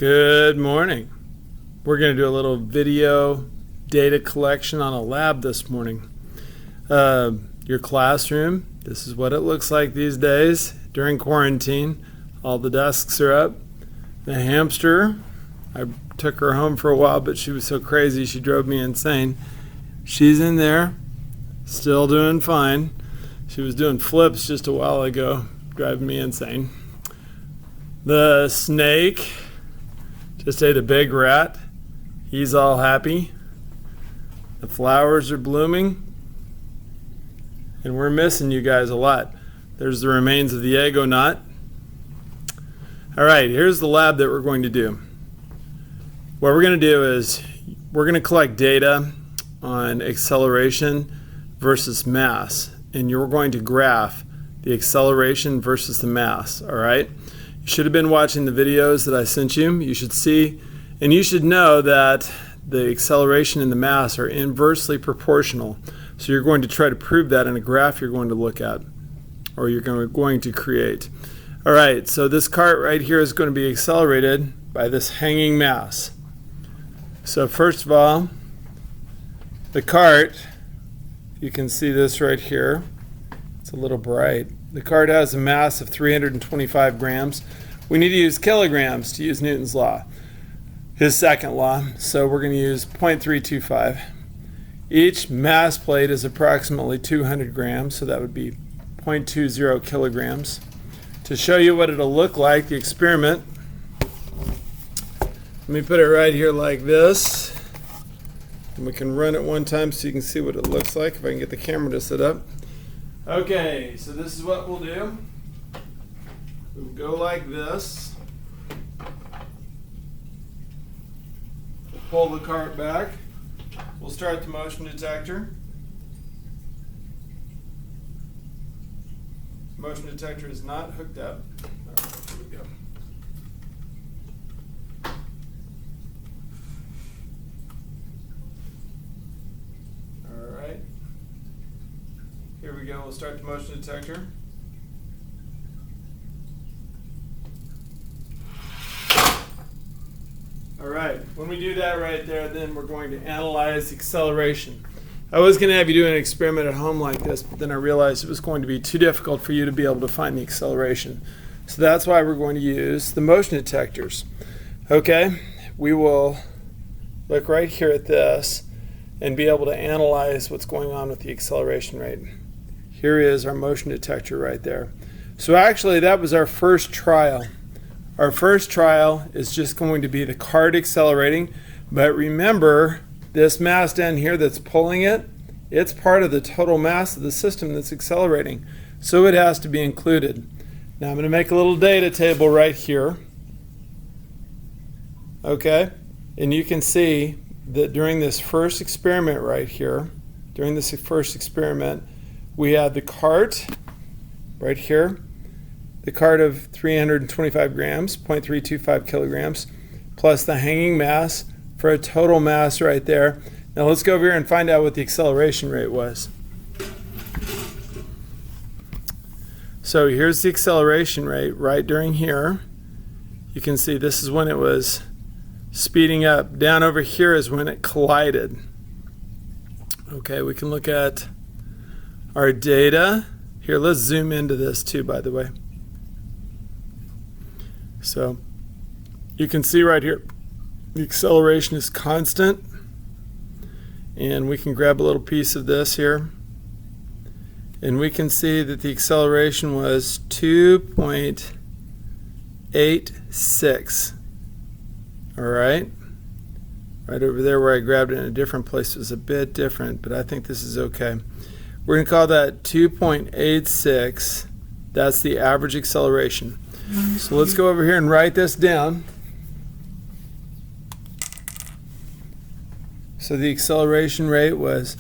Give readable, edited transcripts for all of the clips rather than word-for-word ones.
Good morning. We're going to do a little video data collection on a lab this morning. Your classroom, this is what it looks like these days during quarantine. All the desks are up. The hamster, I took her home for a while, but she was so crazy she drove me insane. She's in there, still doing fine. She was doing flips just a while ago, driving me insane. The snake just ate a big rat. He's all happy. The flowers are blooming. And we're missing you guys a lot. There's the remains of the Eggonaut. All right, here's the lab that we're going to do. What we're going to do is we're going to collect data on acceleration versus mass. And you're going to graph the acceleration versus the mass, all right? You should have been watching the videos that I sent you. You should see, and you should know that the acceleration and the mass are inversely proportional. So you're going to try to prove that in a graph you're going to look at, or you're going to create. All right, so this cart right here is going to be accelerated by this hanging mass. So first of all, the cart, you can see this right here. It's a little bright. The cart has a mass of 325 grams. We need to use kilograms to use Newton's law, his second law. So we're going to use 0.325. Each mass plate is approximately 200 grams, so that would be 0.20 kilograms. To show you what it'll look like, the experiment, let me put it right here like this. And we can run it one time so you can see what it looks like if I can get the camera to sit up. Okay, so this is what we'll do. We'll go like this. We'll pull the cart back. We'll start the motion detector. Motion detector is not hooked up. All right, here we go. All right. Here we go. We'll start the motion detector. All right. When we do that right there, then we're going to analyze the acceleration. I was going to have you do an experiment at home like this, but then I realized it was going to be too difficult for you to be able to find the acceleration. So that's why we're going to use the motion detectors. Okay, we will look right here at this and be able to analyze what's going on with the acceleration rate. Here is our motion detector right there. So actually that was our first trial. Our first trial is just going to be the cart accelerating, but remember, this mass down here that's pulling it, it's part of the total mass of the system that's accelerating. So it has to be included. Now I'm going to make a little data table right here. Okay, and you can see that during this first experiment right here, we had the cart right here, the cart of 325 grams, 0.325 kilograms, plus the hanging mass, for a total mass right there. Now let's go over here and find out what the acceleration rate was. So here's the acceleration rate right during here. You can see this is when it was speeding up. Down over here is when it collided. Okay, we can look at our data. Here, let's zoom into this too, by the way. So you can see right here, the acceleration is constant, and we can grab a little piece of this here, and we can see that the acceleration was 2.86. All right, right over there where I grabbed it in a different place was a bit different, but I think this is okay. We're going to call that 2.86. That's the average acceleration. So let's go over here and write this down. So the acceleration rate was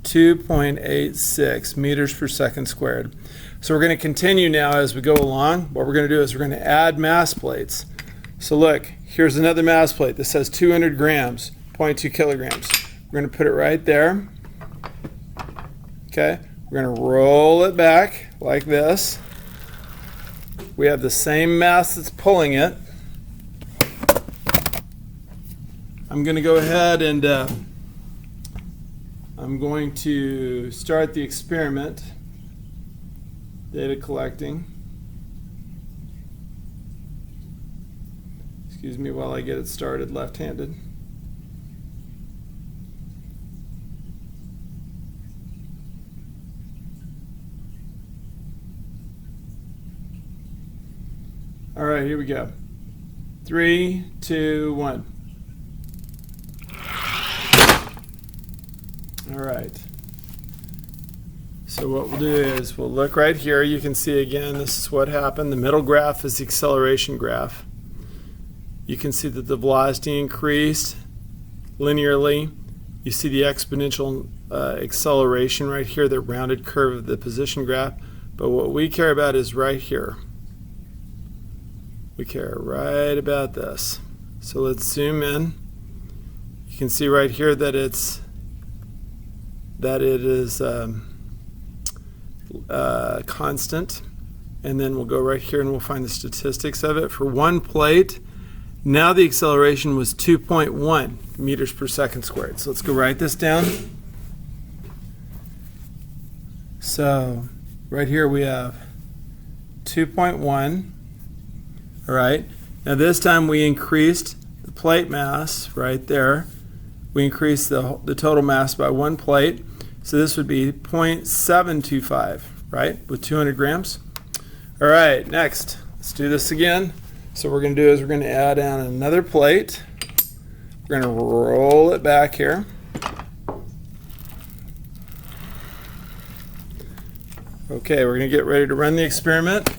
2.86 meters per second squared. So we're going to continue now as we go along. What we're going to do is we're going to add mass plates. So look, here's another mass plate. This says 200 grams, 0.2 kilograms. We're going to put it right there. Okay, we're going to roll it back like this. We have the same mass that's pulling it. I'm going to go ahead and I'm going to start the experiment. Data collecting. Excuse me while I get it started left-handed. All right, here we go. 3, 2, 1. All right. So what we'll do is we'll look right here. You can see again, this is what happened. The middle graph is the acceleration graph. You can see that the velocity increased linearly. You see the exponential acceleration right here, the rounded curve of the position graph. But what we care about is right here. We care right about this. So let's zoom in. You can see right here that it is constant, and then we'll go right here and we'll find the statistics of it. For one plate, now the acceleration was 2.1 meters per second squared. So let's go write this down. So right here we have 2.1. All right, now this time we increased the plate mass right there. We increased the total mass by one plate. So this would be 0.725, right, with 200 grams. All right, next, let's do this again. So what we're going to do is we're going to add on another plate. We're going to roll it back here. Okay, we're going to get ready to run the experiment.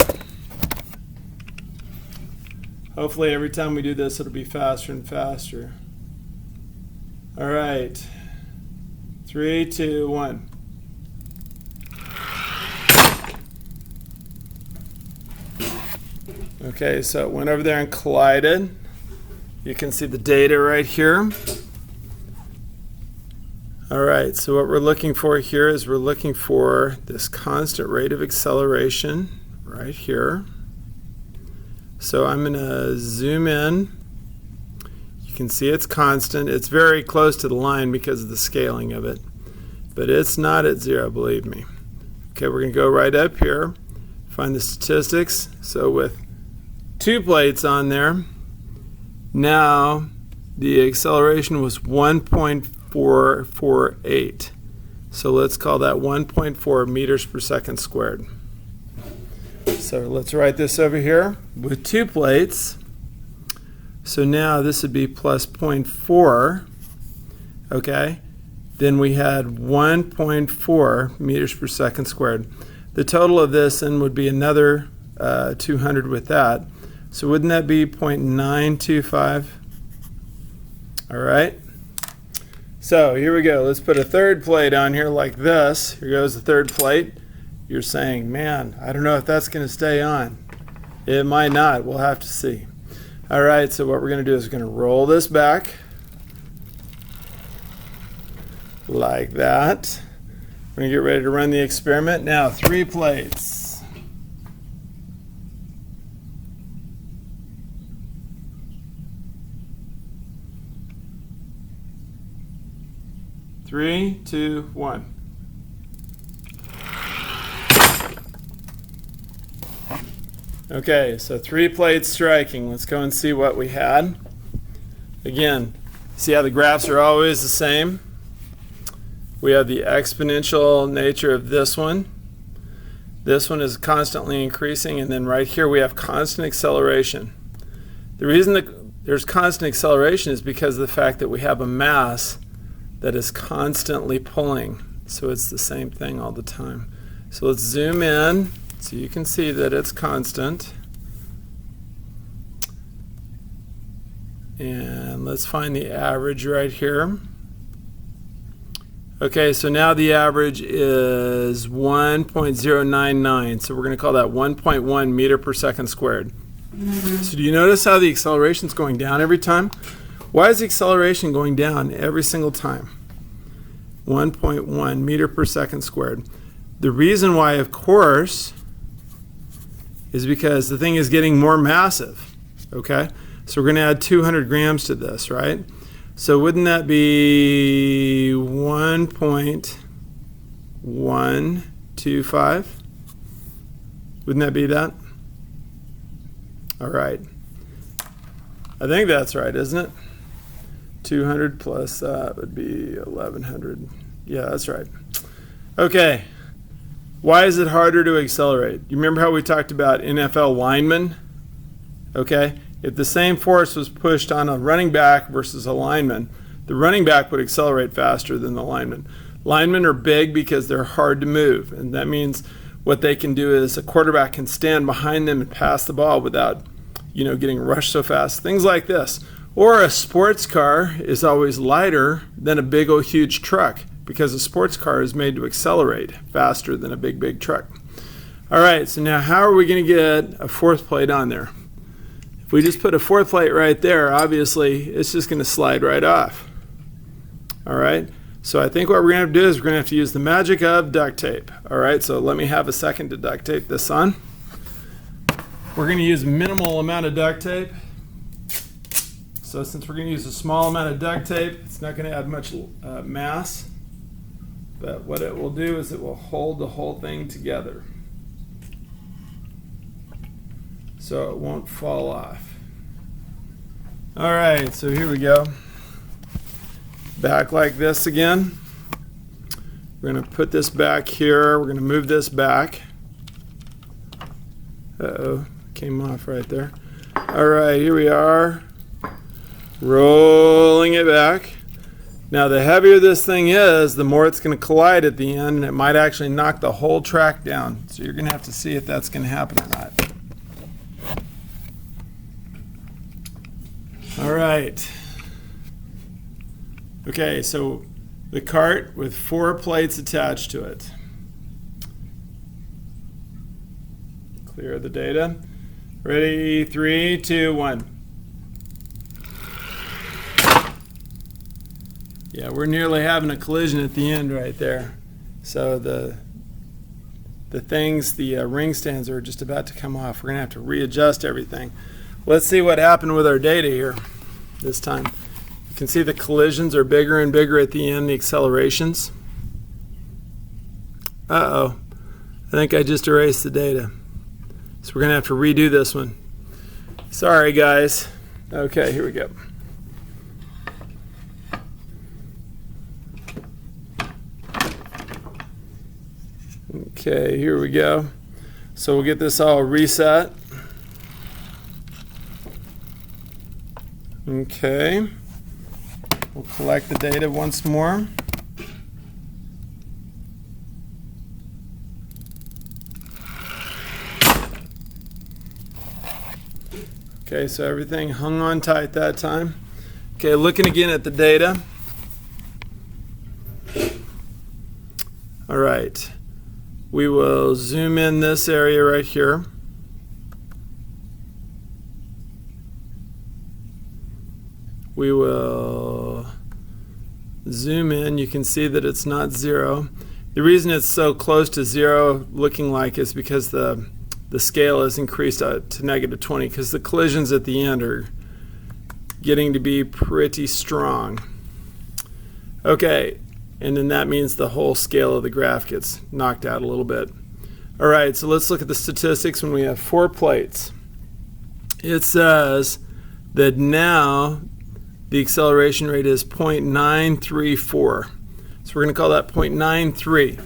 Hopefully every time we do this it'll be faster and faster. All right, 3, 2, 1. Okay, so it went over there and collided. You can see the data right here. All right, so what we're looking for here is we're looking for this constant rate of acceleration right here. So I'm going to zoom in. You can see it's constant. It's very close to the line because of the scaling of it. But it's not at 0, believe me. Okay, we're going to go right up here, find the statistics. So with 2 plates on there, now the acceleration was 1.448. So let's call that 1.4 meters per second squared. So let's write this over here with 2 plates. So now this would be plus 0.4, okay? Then we had 1.4 meters per second squared. The total of this then would be another 200 with that. So wouldn't that be 0.925? All right. So here we go. Let's put a third plate on here like this. Here goes the third plate. You're saying, man, I don't know if that's going to stay on. It might not. We'll have to see. All right, so what we're going to do is we're going to roll this back like that. We're going to get ready to run the experiment. Now, 3 plates. Three, 2, 1. Okay, so 3 plates striking. Let's go and see what we had. Again, see how the graphs are always the same? We have the exponential nature of this one. This one is constantly increasing, and then right here we have constant acceleration. The reason that there's constant acceleration is because of the fact that we have a mass that is constantly pulling. So it's the same thing all the time. So let's zoom in so you can see that it's constant. And let's find the average right here. Okay, so now the average is 1.099. So we're going to call that 1.1 meter per second squared. So do you notice how the acceleration is going down every time? Why is the acceleration going down every single time? 1.1 meter per second squared. The reason why, of course, is because the thing is getting more massive. Okay? So we're going to add 200 grams to this, right? So wouldn't that be 1.125? Wouldn't that be that? All right. I think that's right, isn't it? 200 plus that would be 1100. Yeah, that's right. Okay. Why is it harder to accelerate? You remember how we talked about NFL linemen? Okay. If the same force was pushed on a running back versus a lineman, the running back would accelerate faster than the lineman. Linemen are big because they're hard to move, and that means what they can do is a quarterback can stand behind them and pass the ball without, getting rushed so fast. Things like this. Or a sports car is always lighter than a big old huge truck because a sports car is made to accelerate faster than a big truck. All right, so now how are we going to get a fourth plate on there? If we just put a fourth plate right there, obviously it's just going to slide right off. All right, so I think what we're going to have to do is we're going to have to use the magic of duct tape. All right, so let me have a second to duct tape this on. We're going to use a minimal amount of duct tape. So since we're going to use a small amount of duct tape, it's not going to add much mass. But what it will do is it will hold the whole thing together, so it won't fall off. All right, so here we go. Back like this again. We're going to put this back here. We're going to move this back. Uh-oh, came off right there. All right, here we are. Rolling it back. Now the heavier this thing is, the more it's going to collide at the end, and it might actually knock the whole track down. So you're going to have to see if that's going to happen or not. All right. Okay, so the cart with 4 plates attached to it. Clear the data. Ready, 3, 2, 1. Yeah, we're nearly having a collision at the end right there. So the ring stands are just about to come off. We're going to have to readjust everything. Let's see what happened with our data here this time. You can see the collisions are bigger and bigger at the end, the accelerations. Uh-oh. I think I just erased the data. So we're going to have to redo this one. Sorry, guys. Okay, here we go. Okay, here we go. So we'll get this all reset. Okay. We'll collect the data once more. Okay, so everything hung on tight that time. Okay, looking again at the data. All right. We will zoom in this area right here. We will zoom in. You can see that it's not 0. The reason it's so close to 0 looking like is because the scale is increased to -20 because the collisions at the end are getting to be pretty strong. Okay. And then that means the whole scale of the graph gets knocked out a little bit. All right, so let's look at the statistics when we have 4 plates. It says that now the acceleration rate is 0.934. So we're going to call that 0.93.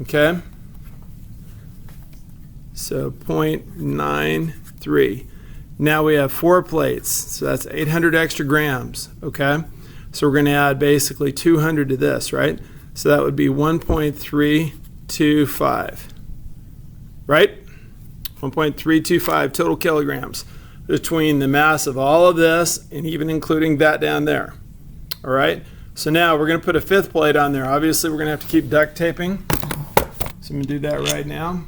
Okay? So 0.93. Now we have 4 plates, so that's 800 extra grams. Okay? So we're going to add basically 200 to this, right? So that would be 1.325, right? 1.325 total kilograms between the mass of all of this and even including that down there. All right? So now we're going to put a 5th plate on there. Obviously, we're going to have to keep duct taping. So I'm going to do that right now.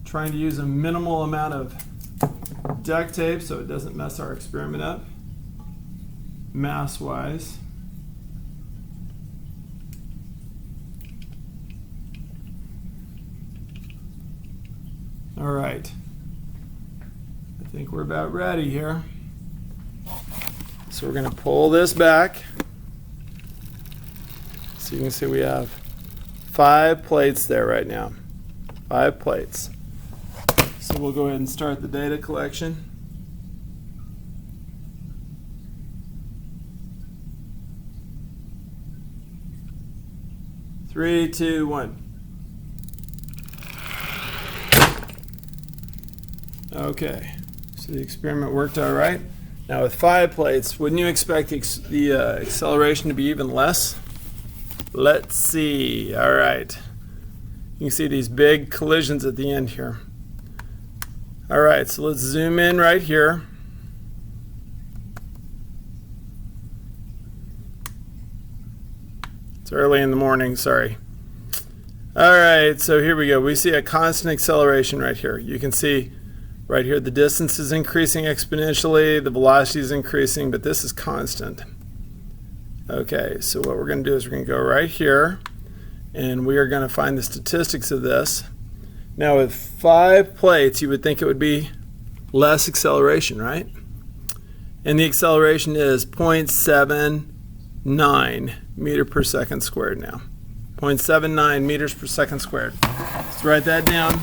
Trying to use a minimal amount of duct tape so it doesn't mess our experiment up mass wise. All right, think we're about ready here. So we're going to pull this back. So you can see we have 5 plates there right now. 5 plates. So we'll go ahead and start the data collection. Three, two, one. Okay, so the experiment worked all right. Now with 5 plates, wouldn't you expect the acceleration to be even less? Let's see. All right. You can see these big collisions at the end here. All right, so let's zoom in right here. It's early in the morning, sorry. All right, so here we go. We see a constant acceleration right here. You can see right here the distance is increasing exponentially, the velocity is increasing, but this is constant. Okay, so what we're going to do is we're going to go right here, and we are going to find the statistics of this. Now with 5 plates, you would think it would be less acceleration, right? And the acceleration is 0.79 meter per second squared now. 0.79 meters per second squared. Let's write that down.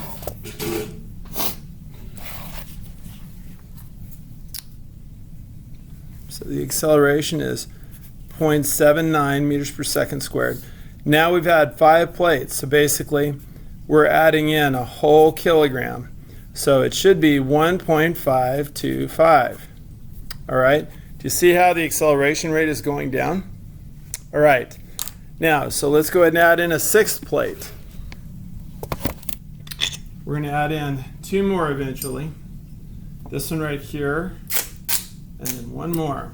So the acceleration is 0.79 meters per second squared. Now we've had 5 plates, so basically we're adding in a whole kilogram. So it should be 1.525. All right, do you see how the acceleration rate is going down? All right, now, so let's go ahead and add in a 6th plate. We're going to add in 2 more eventually. This one right here, and then 1 more.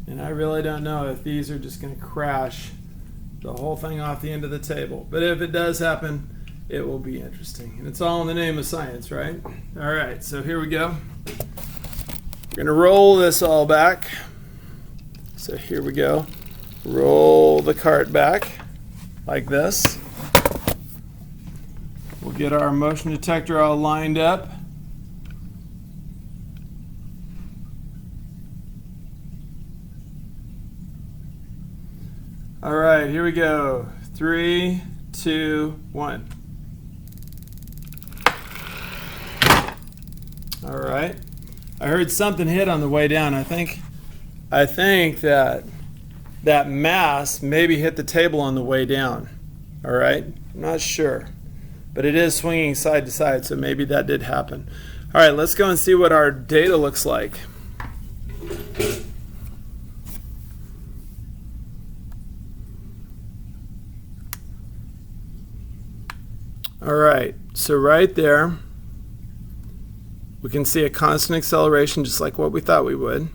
And I really don't know if these are just going to crash the whole thing off the end of the table. But if it does happen, it will be interesting. And it's all in the name of science, right? All right, so here we go. We're going to roll this all back. So here we go. Roll the cart back like this. We'll get our motion detector all lined up. All right, here we go. 3, 2, 1. All right. I heard something hit on the way down. I think that mass maybe hit the table on the way down. All right. I'm not sure, but it is swinging side to side, so maybe that did happen. All right, let's go and see what our data looks like. All right, so right there, we can see a constant acceleration just like what we thought we would.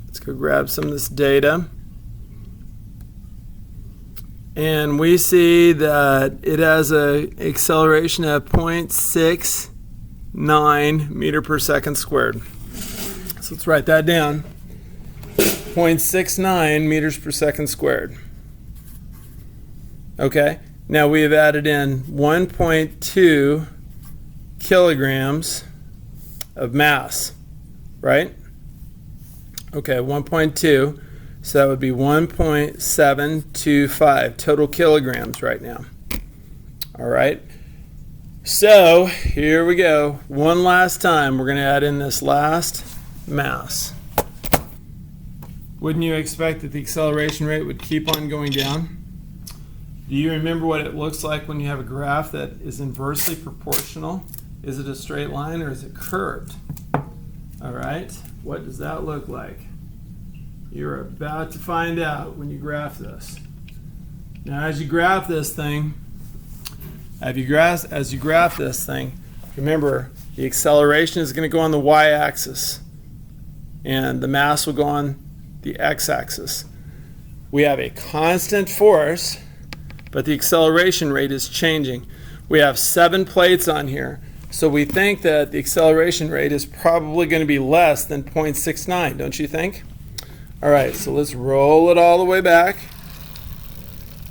Let's go grab some of this data. And we see that it has an acceleration of 0.69 meter per second squared. So let's write that down. 0.69 meters per second squared. Okay. Now we have added in 1.2 kilograms of mass, right? Okay, 1.2, so that would be 1.725 total kilograms right now. All right, so here we go. One last time, we're going to add in this last mass. Wouldn't you expect that the acceleration rate would keep on going down? Do you remember what it looks like when you have a graph that is inversely proportional? Is it a straight line or is it curved? All right, what does that look like? You're about to find out when you graph this. Now as you graph this thing, remember the acceleration is going to go on the y-axis and the mass will go on the x-axis. We have a constant force, but the acceleration rate is changing. We have 7 plates on here, so we think that the acceleration rate is probably going to be less than 0.69, don't you think? All right, so let's roll it all the way back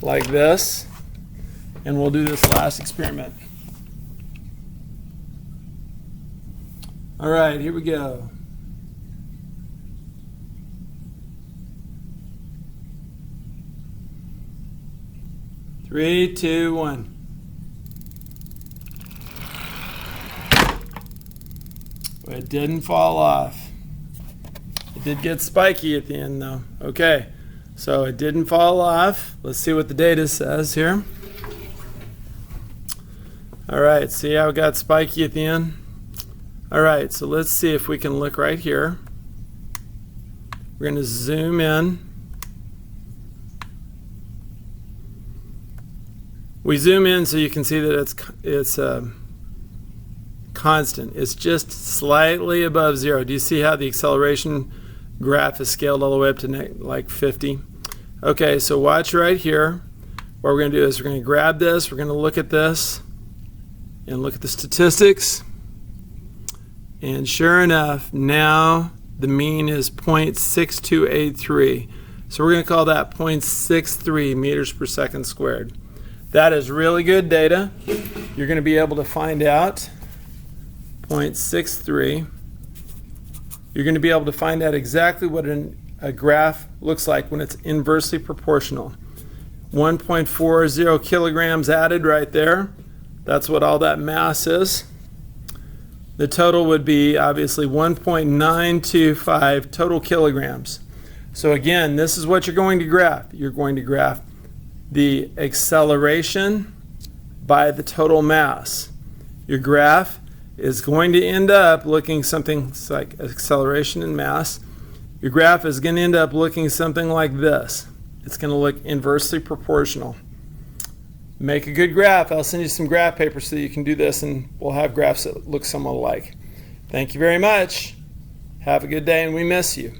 like this, and we'll do this last experiment. All right, here we go. Three, two, one. It didn't fall off. It did get spiky at the end though. Okay, so it didn't fall off. Let's see what the data says here. All right, see how it got spiky at the end? All right, so let's see if we can look right here. We're going to zoom in. We zoom in so you can see that it's constant. It's just slightly above 0. Do you see how the acceleration graph is scaled all the way up to like 50? Okay, so watch right here. What we're going to do is we're going to grab this, we're going to look at this, and look at the statistics. And sure enough, now the mean is 0.6283. So we're going to call that 0.63 meters per second squared. That is really good data. You're going to be able to find out 0.63. You're going to be able to find out exactly what a graph looks like when it's inversely proportional. 1.40 kilograms added right there. That's what all that mass is. The total would be obviously 1.925 total kilograms. So again, this is what you're going to graph. You're going to graph the acceleration by the total mass. Your graph is going to end up looking something like acceleration and mass. Your graph is going to end up looking something like this. It's going to look inversely proportional. Make a good graph. I'll send you some graph papers so that you can do this, and we'll have graphs that look somewhat alike. Thank you very much. Have a good day, and we miss you.